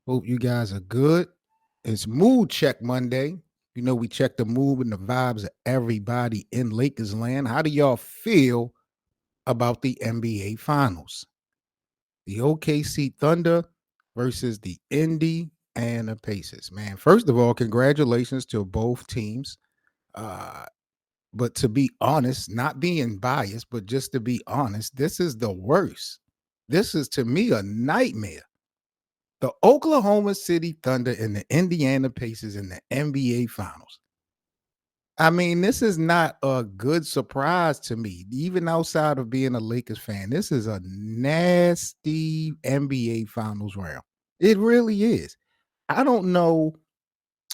Hope you guys are good. It's Mood Check Monday. You know, we check the mood and the vibes of everybody in Lakers land. How do y'all feel about the NBA Finals? The OKC Thunder versus the Indiana Pacers. Man, first of all, congratulations to both teams. Uh, but to be honest, not being biased, but just to be honest, this is the worst. This is to me a nightmare. The Oklahoma City Thunder and the Indiana Pacers in the NBA Finals. I mean, this is not a good surprise to me, even outside of being a Lakers fan. This is a nasty NBA Finals round. It really is. I don't know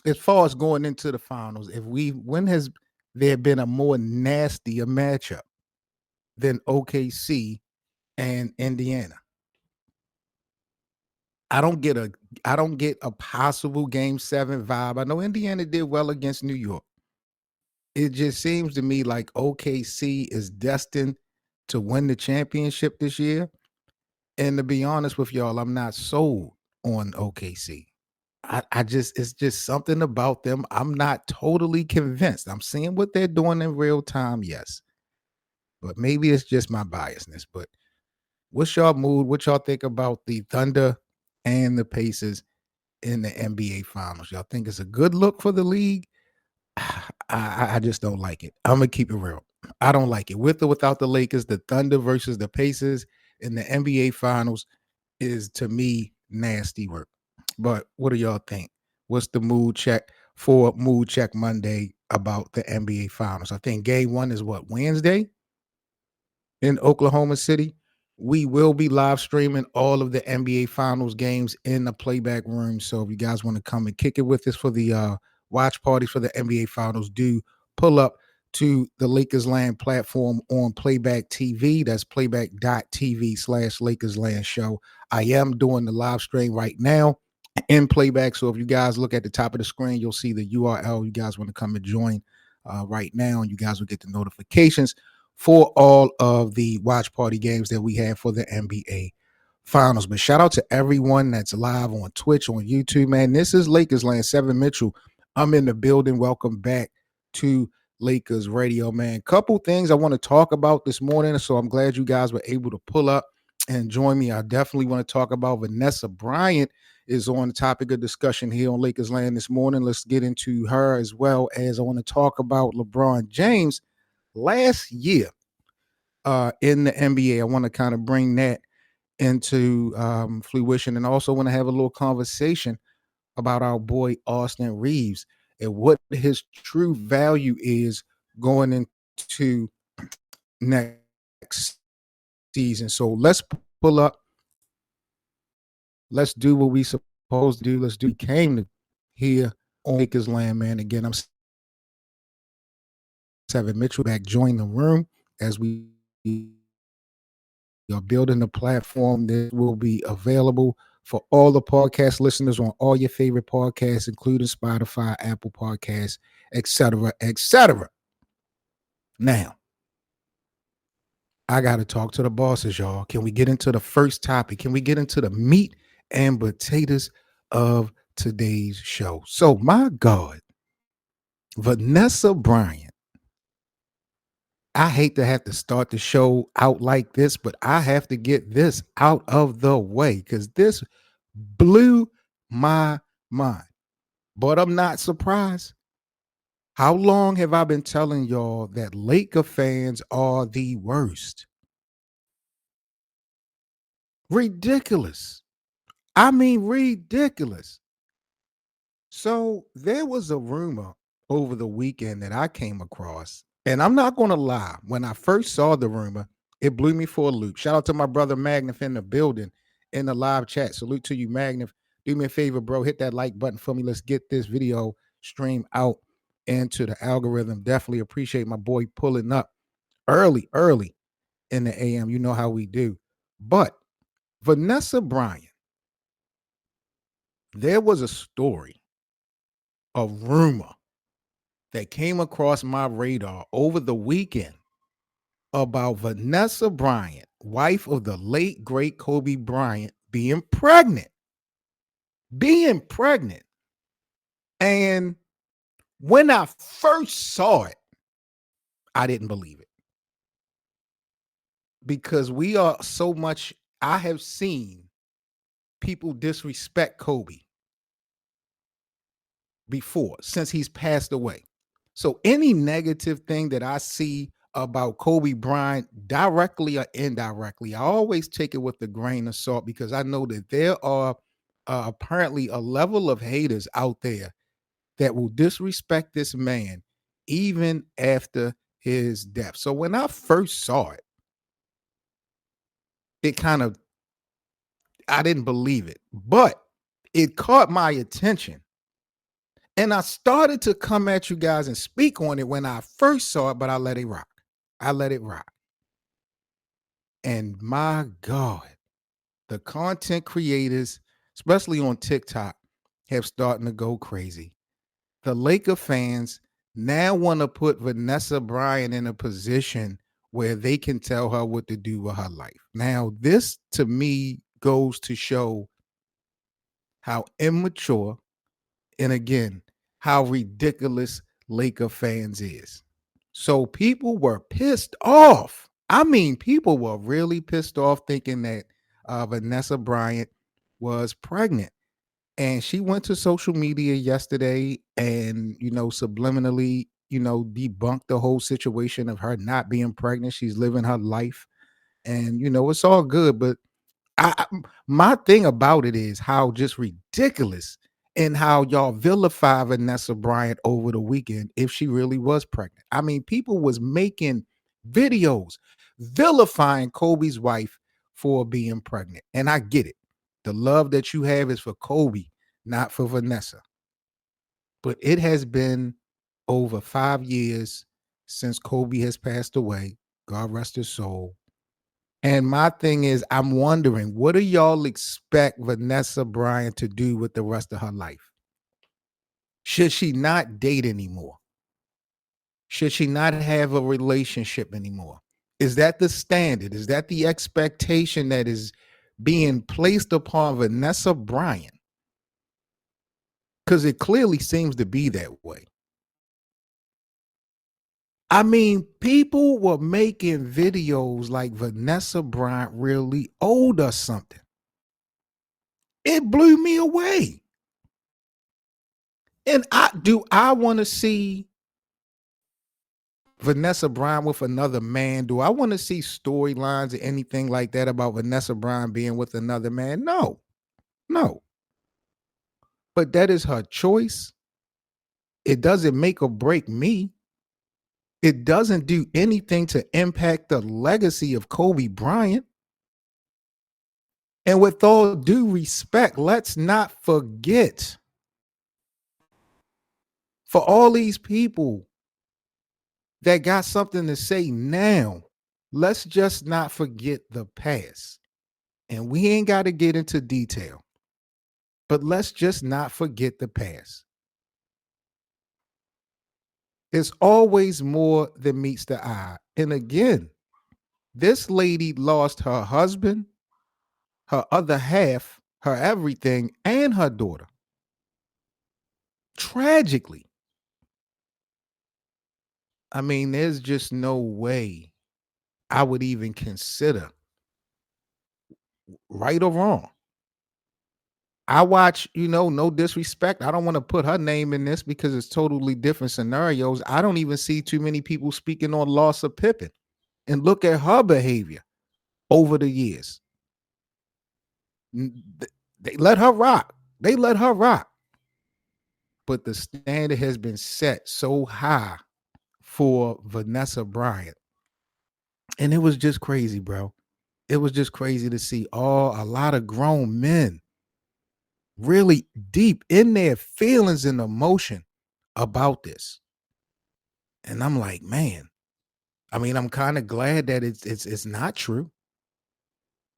as far as going into the finals, when has there been a more nastier matchup than OKC and Indiana? I don't get a I don't get a possible game 7 vibe. I know Indiana did well against New York. It just seems to me like OKC is destined to win the championship this year. And to be honest with y'all, I'm not sold on OKC. I just it's just something about them. I'm not totally convinced. I'm seeing what they're doing in real time, yes. But maybe it's just my biasness. But what's y'all mood? What y'all think about the Thunder and the Pacers in the NBA Finals? Y'all think it's a good look for the league? I just don't like it. I'm gonna keep it real. I don't like it. With or without the Lakers, the Thunder versus the Pacers in the NBA Finals is to me nasty work. But what do y'all think? What's the mood check for Mood Check Monday about the NBA Finals? I think Game One is what, Wednesday in Oklahoma City. We will be live streaming all of the NBA Finals games in the playback room. So if you guys want to come and kick it with us for the watch parties for the NBA Finals, do pull up to the Lakers Land platform on Playback TV. That's playback.tv/Lakers Land Show. I am doing the live stream right now in playback. So if you guys look at the top of the screen, you'll see the URL. You guys want to come and join right now, and you guys will get the notifications for all of the watch party games that we have for the NBA Finals. But shout out to everyone that's live on Twitch, on YouTube, man. This is Lakers Land, Seven Mitchell. I'm in the building. Welcome back to Lakers Radio, man. Couple things I want to talk about this morning. So I'm glad you guys were able to pull up and join me. I definitely want to talk about Vanessa Bryant is on the topic of discussion here on Lakers Land this morning. Let's get into her, as well as I want to talk about LeBron James last year in the NBA. I want to kind of bring that into fruition, and also want to have a little conversation about our boy Austin Reaves and what his true value is going into next season. So let's pull up. Let's do what we supposed to do. Let's do came to here on Lakers Land, man. Again, I'm Seven Mitchell back. Join the room as we are building a platform that will be available for all the podcast listeners on all your favorite podcasts, including Spotify, Apple Podcasts, etc., etc. Now, I got to talk to the bosses, y'all. Can we get into the first topic? Can we get into the meat and potatoes of today's show? So, my God, Vanessa Bryant. I hate to have to start the show out like this, but I have to get this out of the way because this blew my mind. But I'm not surprised. How long have I been telling y'all that Laker fans are the worst? Ridiculous. I mean, ridiculous. So there was a rumor over the weekend that I came across, and I'm not going to lie. When I first saw the rumor, it blew me for a loop. Shout out to my brother Magnif in the building in the live chat. Salute to you, Magnif. Do me a favor, bro. Hit that like button for me. Let's get this video stream out into the algorithm. Definitely appreciate my boy pulling up early in the AM. You know how we do. But Vanessa Bryant, there was a story, a rumor that came across my radar over the weekend about Vanessa Bryant, wife of the late great Kobe Bryant, being pregnant. being pregnant. And when I first saw it, I didn't believe it because we are so much. I have seen people disrespect Kobe before since he's passed away. So any negative thing that I see about Kobe Bryant, directly or indirectly, I always take it with a grain of salt because I know that there are apparently a level of haters out there that will disrespect this man even after his death. So when I first saw it, it kind of I didn't believe it, but it caught my attention. And I started to come at you guys and speak on it when I first saw it, but I let it rock. I let it rock. And my God, the content creators, especially on TikTok, have starting to go crazy. The Laker fans now want to put Vanessa Bryant in a position where they can tell her what to do with her life. Now, this to me goes to show how immature and again, how ridiculous Laker fans is. So people were pissed off. I mean, people were really pissed off thinking that Vanessa Bryant was pregnant. And she went to social media yesterday and, subliminally, debunked the whole situation of her not being pregnant. She's living her life. And, it's all good. But my thing about it is how just ridiculous and how y'all vilify Vanessa Bryant over the weekend if she really was pregnant. I mean, people was making videos vilifying Kobe's wife for being pregnant. And I get it. The love that you have is for Kobe, not for Vanessa. But it has been over 5 years since Kobe has passed away. God rest his soul. And my thing is, I'm wondering, what do y'all expect Vanessa Bryant to do with the rest of her life? Should she not date anymore? Should she not have a relationship anymore? Is that the standard? Is that the expectation that is being placed upon Vanessa Bryant? Because it clearly seems to be that way. I mean, people were making videos like Vanessa Bryant really owed us something. It blew me away. And I want to see Vanessa Bryant with another man? Do I want to see storylines or anything like that about Vanessa Bryant being with another man? No, no. But that is her choice. It doesn't make or break me. It doesn't do anything to impact the legacy of Kobe Bryant. And with all due respect, let's not forget for all these people that got something to say now, let's just not forget the past. And we ain't got to get into detail, but let's just not forget the past. There's always more than meets the eye. And again, this lady lost her husband, her other half, her everything, and her daughter. Tragically. I mean, there's just no way I would even consider right or wrong. I watch, no disrespect. I don't want to put her name in this because it's totally different scenarios. I don't even see too many people speaking on loss of Pippen and look at her behavior over the years. They let her rock. They let her rock. But the standard has been set so high for Vanessa Bryant. And it was just crazy, bro. It was just crazy to see a lot of grown men really deep in their feelings and emotion about this. And I'm like, man, I mean, I'm kind of glad that it's not true.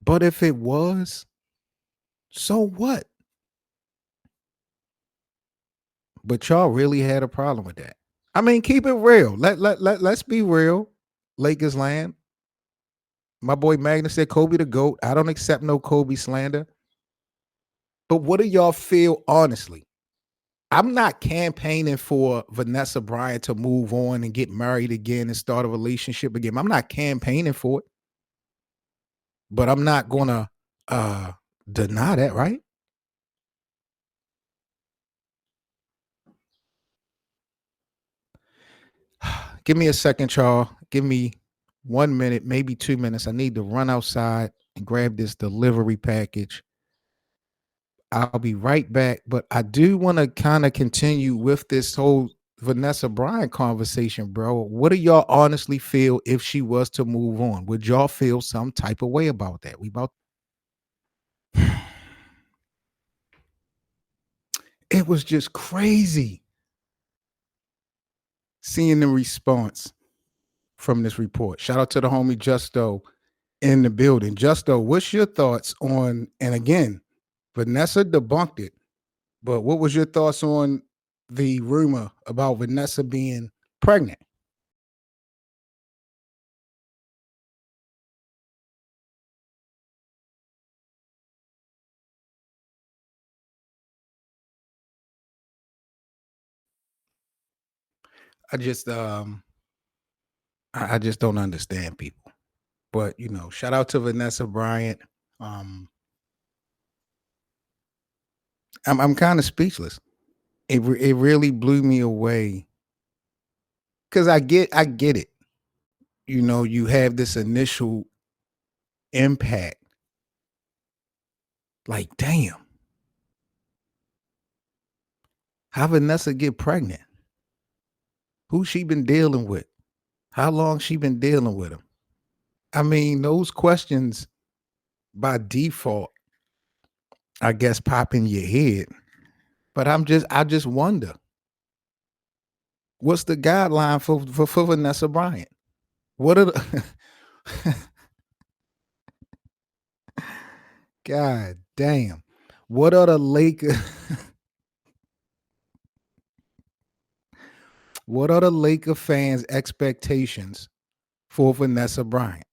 But if it was, so what? But y'all really had a problem with that. I mean, keep it real. Let's be real. Lakers land. My boy Magnus said Kobe the GOAT. I don't accept no Kobe slander. But what do y'all feel honestly? I'm not campaigning for Vanessa Bryant to move on and get married again and start a relationship again. I'm not campaigning for it, but I'm not gonna uh deny that, right? Give me a second, y'all. Give me 1 minute, maybe 2 minutes. I need to run outside and grab this delivery package. I'll be right back. But I do want to kind of continue with this whole Vanessa Bryant conversation, bro. What do y'all honestly feel if she was to move on? Would y'all feel some type of way about that? We about it was just crazy seeing the response from this report. Shout out to the homie Justo in the building. Justo, what's your thoughts on, and again, Vanessa debunked it, but what was your thoughts on the rumor about Vanessa being pregnant? I just I just don't understand people. But shout out to Vanessa Bryant. Um I'm kind of speechless. It really blew me away cuz I get it. You have this initial impact like damn, how Vanessa get pregnant? Who she been dealing with? How long she been dealing with him? I mean, those questions by default, I guess, pop in your head. But I just wonder, what's the guideline for Vanessa Bryant? What are the God damn. What are the Lakers what are the Laker fans' expectations for Vanessa Bryant?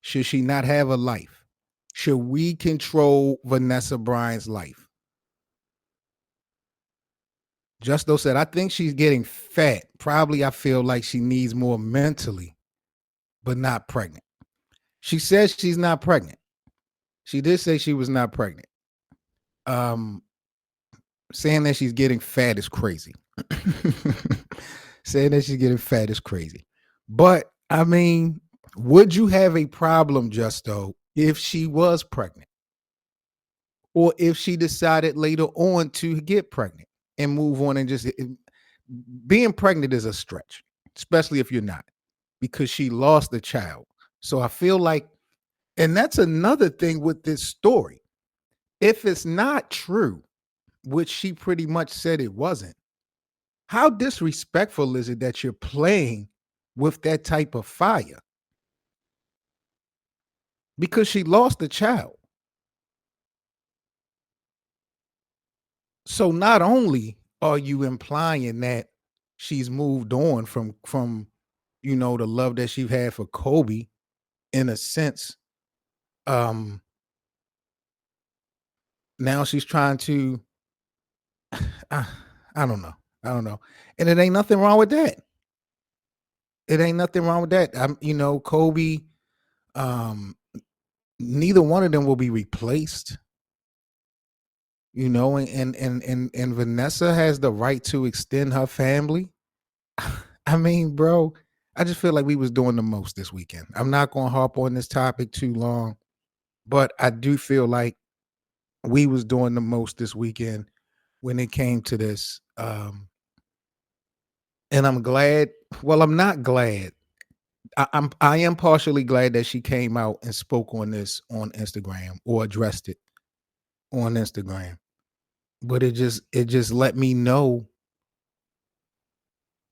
Should she not have a life? Should we control Vanessa Bryant's life? Justo said, I think she's getting fat. Probably I feel like she needs more mentally, but not pregnant. She says she's not pregnant. She did say she was not pregnant. Um, saying that she's getting fat is crazy. Saying that she's getting fat is crazy. But I mean, would you have a problem, Justo, if she was pregnant? Or if she decided later on to get pregnant and move on and just being pregnant is a stretch, especially if you're not, because she lost the child. So I feel like, and that's another thing with this story. If it's not true, which she pretty much said it wasn't, how disrespectful is it that you're playing with that type of fire? Because she lost the child. So not only are you implying that she's moved on from the love that she had for Kobe in a sense, um, now she's trying to I, I don't know. I don't know. And it ain't nothing wrong with that. It ain't nothing wrong with that. Kobe, um, neither one of them will be replaced. And Vanessa has the right to extend her family. I mean, bro, I just feel like we was doing the most this weekend. I'm not gonna harp on this topic too long, but I do feel like we was doing the most this weekend when it came to this. And I'm glad. Well, I'm not glad. I am partially glad that she came out and spoke on this on Instagram or addressed it on Instagram. But it just let me know,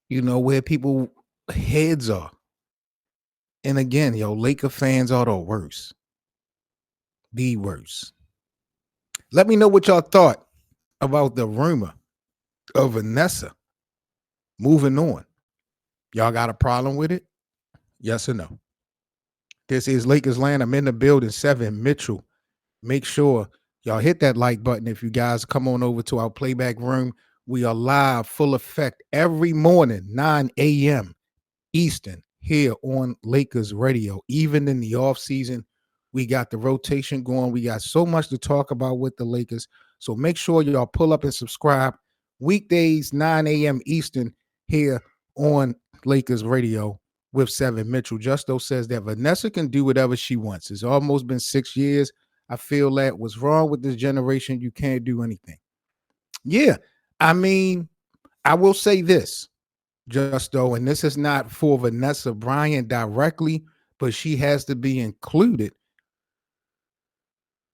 where people heads are. And again, Laker fans are the worst. The worst. Let me know what y'all thought about the rumor of Vanessa moving on. Y'all got a problem with it? Yes or no? This is Lakers Land. I'm in the building. 7 Mitchell. Make sure Y'all hit that like button if you guys come on over to our playback room. We are live full effect every morning, 9 a.m. Eastern, here on Lakers Radio. Even in the off season, we got the rotation going. We got so much to talk about with the Lakers. So make sure y'all pull up and subscribe. Weekdays, 9 a.m. Eastern, here on Lakers Radio with Seven Mitchell. Justo says that Vanessa can do whatever she wants. It's almost been 6 years. I feel that what's wrong with this generation, you can't do anything. Yeah. I mean, I will say this. Justo, and this is not for Vanessa Bryant directly, but she has to be included.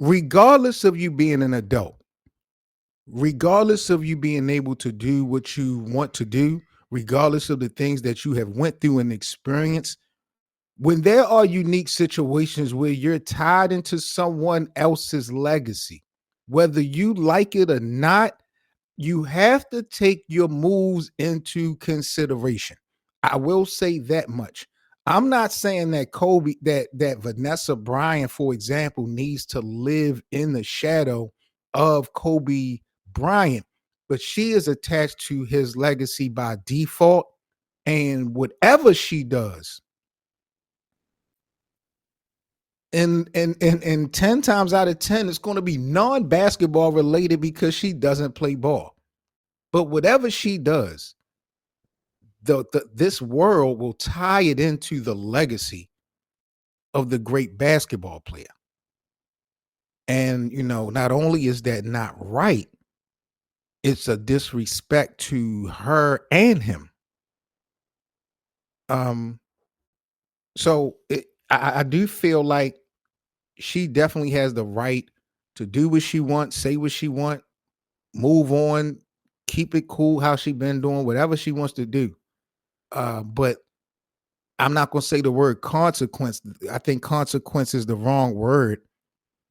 Regardless of you being an adult, regardless of you being able to do what you want to do, regardless of the things that you have went through and experienced, when there are unique situations where you're tied into someone else's legacy, whether you like it or not, you have to take your moves into consideration. I will say that much. I'm not saying that that Vanessa Bryant, for example, needs to live in the shadow of Kobe Bryant, but she is attached to his legacy by default. And whatever she does, and 10 times out of 10, it's going to be non-basketball related because she doesn't play ball. But whatever she does, this world will tie it into the legacy of the great basketball player. And, not only is that not right, it's a disrespect to her and him. Um, so I do feel like she definitely has the right to do what she wants, say what she wants, move on, keep it cool how she been doing, whatever she wants to do. But I'm not going to say the word consequence. I think consequence is the wrong word.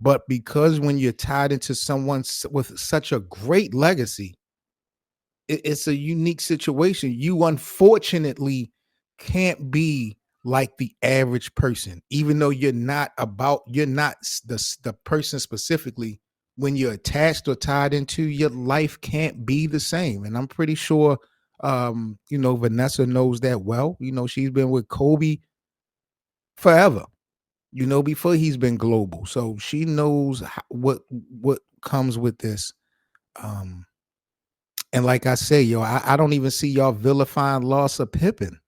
But because when you're tied into someone with such a great legacy, it's a unique situation. You unfortunately can't be like the average person, even though you're not the person specifically. When you're attached or tied into, your life can't be the same. And I'm pretty sure, Vanessa knows that well. She's been with Kobe forever, before he's been global. So she knows what comes with this. And like I say, I don't even see y'all vilifying loss of Pippen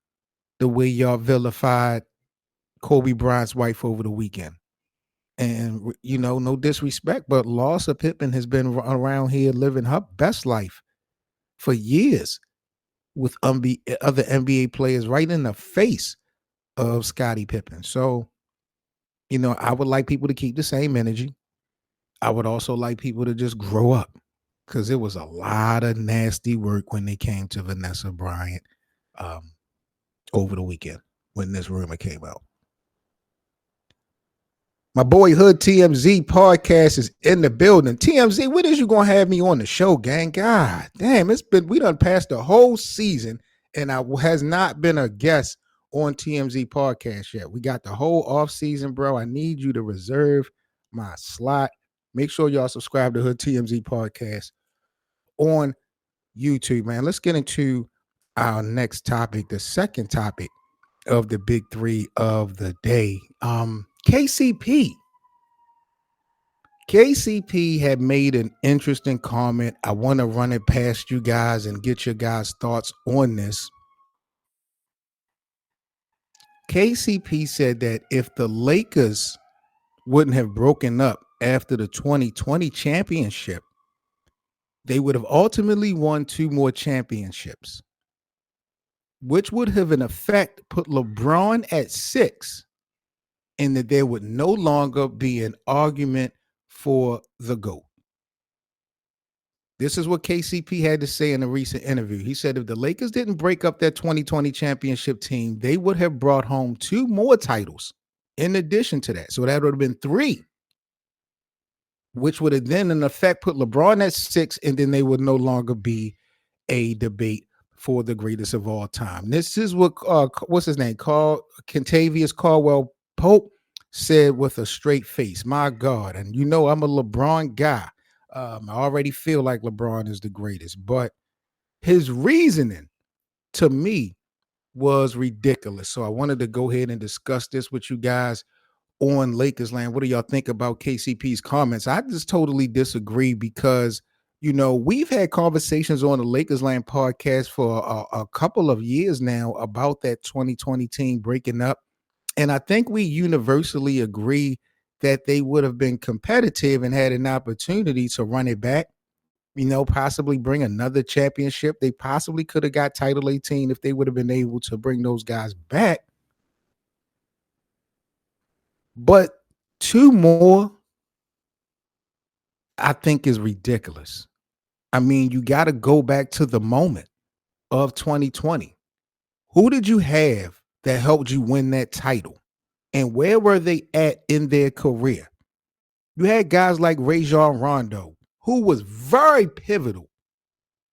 the way y'all vilified Kobe Bryant's wife over the weekend. And no disrespect, but loss of Pippen has been around here living her best life for years with other NBA players right in the face of Scottie Pippen. So, I would like people to keep the same energy. I would also like people to just grow up, because it was a lot of nasty work when they came to Vanessa Bryant over the weekend when this rumor came out. My boy Hood TMZ podcast is in the building. TMZ, when is you gonna have me on the show, gang? God damn, we done passed the whole season and I has not been a guest on TMZ podcast yet. We got the whole off season, bro. I need you to reserve my slot. Make sure y'all subscribe to Hood TMZ podcast on YouTube, man. Let's get into our next topic, the second topic of the big three of the day. KCP. KCP had made an interesting comment. I want to run it past you guys and get your guys' thoughts on this. KCP said that if the Lakers wouldn't have broken up after the 2020 championship, they would have ultimately won 2 more championships, which would have in effect put LeBron at 6, and that there would no longer be an argument for the GOAT. This is what KCP had to say in a recent interview. He said if the Lakers didn't break up their 2020 championship team, they would have brought home 2 more titles in addition to that. So that would have been 3, which would have then in effect put LeBron at 6, and then they would no longer be a debate for the greatest of all time. This is what what's his name? Kentavious Caldwell Pope said with a straight face, "My God," and you know I'm a LeBron guy. I already feel like LeBron is the greatest, but his reasoning to me was ridiculous. So I wanted to go ahead and discuss this with you guys on Lakers land. What do y'all think about KCP's comments? I just totally disagree because we've had conversations on the Lakers land podcast for a couple of years now about that 2020 team breaking up. And I think we universally agree that they would have been competitive and had an opportunity to run it back, possibly bring another championship. They possibly could have got title 18 if they would have been able to bring those guys back. But two more, I think, is ridiculous. I mean, you got to go back to the moment of 2020. Who did you have that helped you win that title? And where were they at in their career? You had guys like Rajon Rondo, who was very pivotal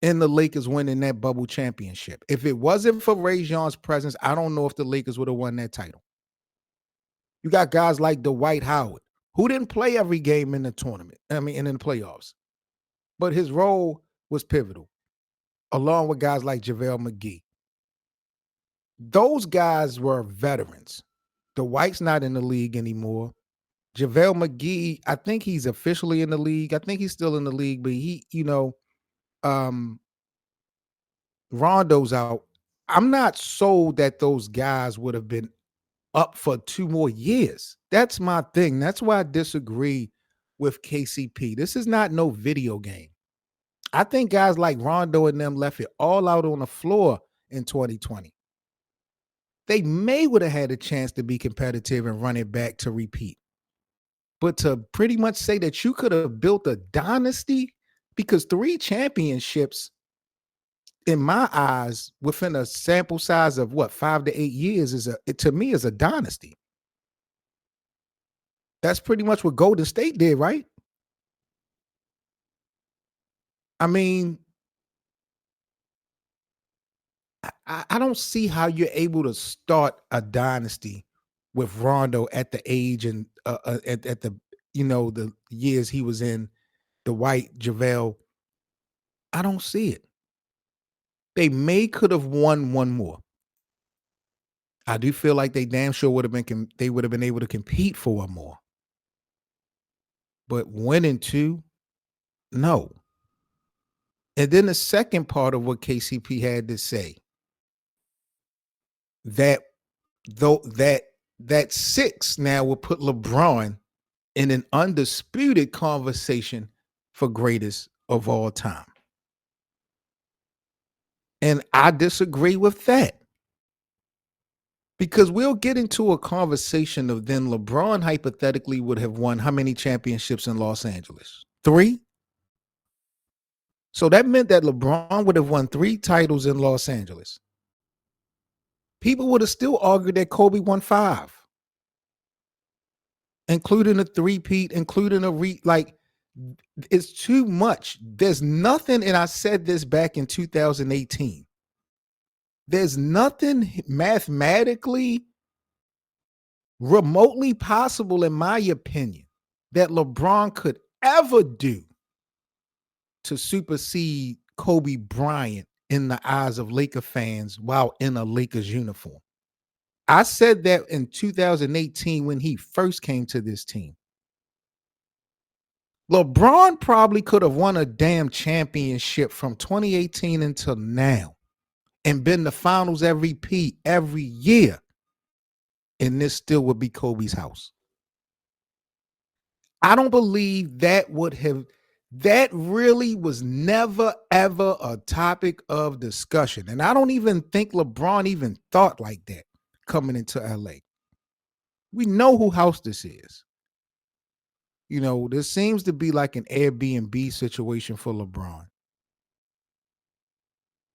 in the Lakers winning that bubble championship. If it wasn't for Rajon's presence, I don't know if the Lakers would have won that title. You got guys like Dwight Howard, who didn't play every game in the tournament, and in the playoffs, but his role was pivotal, along with guys like JaVale McGee. Those guys were veterans. Dwight's not in the league anymore. JaVale McGee, I think he's officially in the league. I think he's still in the league, but um, Rondo's out. I'm not sold that those guys would have been up for 2 more years. That's my thing. That's why I disagree with KCP. This is not no video game. I think guys like Rondo and them left it all out on the floor in 2020. They may would have had a chance to be competitive and run it back to repeat. But to pretty much say that you could have built a dynasty, because 3 championships in my eyes within a sample size of what, 5 to 8 years to me is a dynasty. That's pretty much what Golden State did, right? I mean, I don't see how you're able to start a dynasty with Rondo at the age and at the the years he was in, the White JaVale. I don't see it. They may could have won one more. I do feel like they damn sure would have they would have been able to compete for one more. But winning two, no. And then the second part of what KCP had to say, that though that 6 now will put LeBron in an undisputed conversation for greatest of all time. And I disagree with that. Because we'll get into a conversation of then LeBron hypothetically would have won how many championships in Los Angeles? 3? So that meant that LeBron would have won 3 titles in Los Angeles. People would have still argued that Kobe won 5, including a three-peat, including like, it's too much. There's nothing, and I said this back in 2018. There's nothing mathematically remotely possible, in my opinion, that LeBron could ever do to supersede Kobe Bryant in the eyes of Laker fans while in a Lakers uniform. I said that in 2018 when he first came to this team. LeBron probably could have won a damn championship from 2018 until now and been the finals every year. And this still would be Kobe's house. I don't believe that really was never, ever a topic of discussion. And I don't even think LeBron even thought like that coming into LA. We know who house this is. This seems to be like an Airbnb situation for LeBron.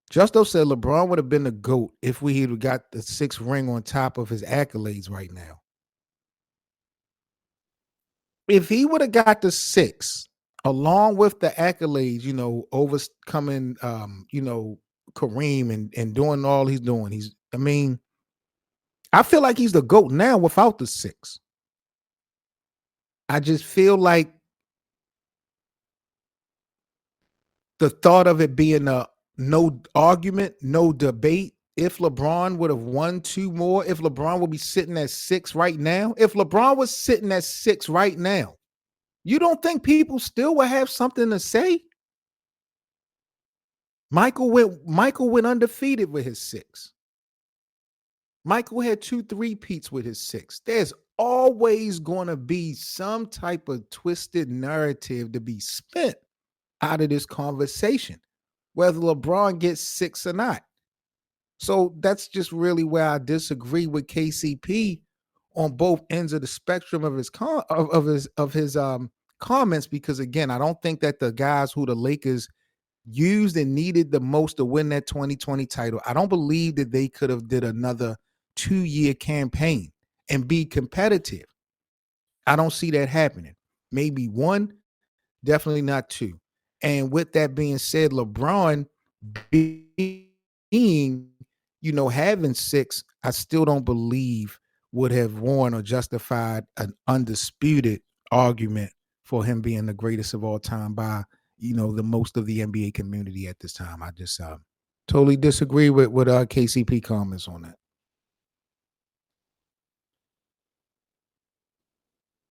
Justo said LeBron would have been the GOAT if we had got the 6th ring on top of his accolades right now. If he would have got the 6, along with the accolades, overcoming, Kareem and doing all he's doing, I feel like he's the GOAT now without the 6. I just feel like the thought of it being a no argument, no debate, if LeBron would have won 2 more, if LeBron would be sitting at 6 right now, if LeBron was sitting at 6 right now, you don't think people still would have something to say? Michael went undefeated with his 6. Michael had 2 three-peats with his 6. There's always gonna be some type of twisted narrative to be spent out of this conversation, whether LeBron gets 6 or not. So that's just really where I disagree with KCP on both ends of the spectrum of his comments, because again, I don't think that the guys who the Lakers used and needed the most to win that 2020 title, I don't believe that they could have did another 2-year campaign and be competitive. I don't see that happening. Maybe one, definitely not two. And with that being said, LeBron being, having 6, I still don't believe would have won or justified an undisputed argument for him being the greatest of all time by, the most of the NBA community at this time. I just totally disagree with KCP comments on that.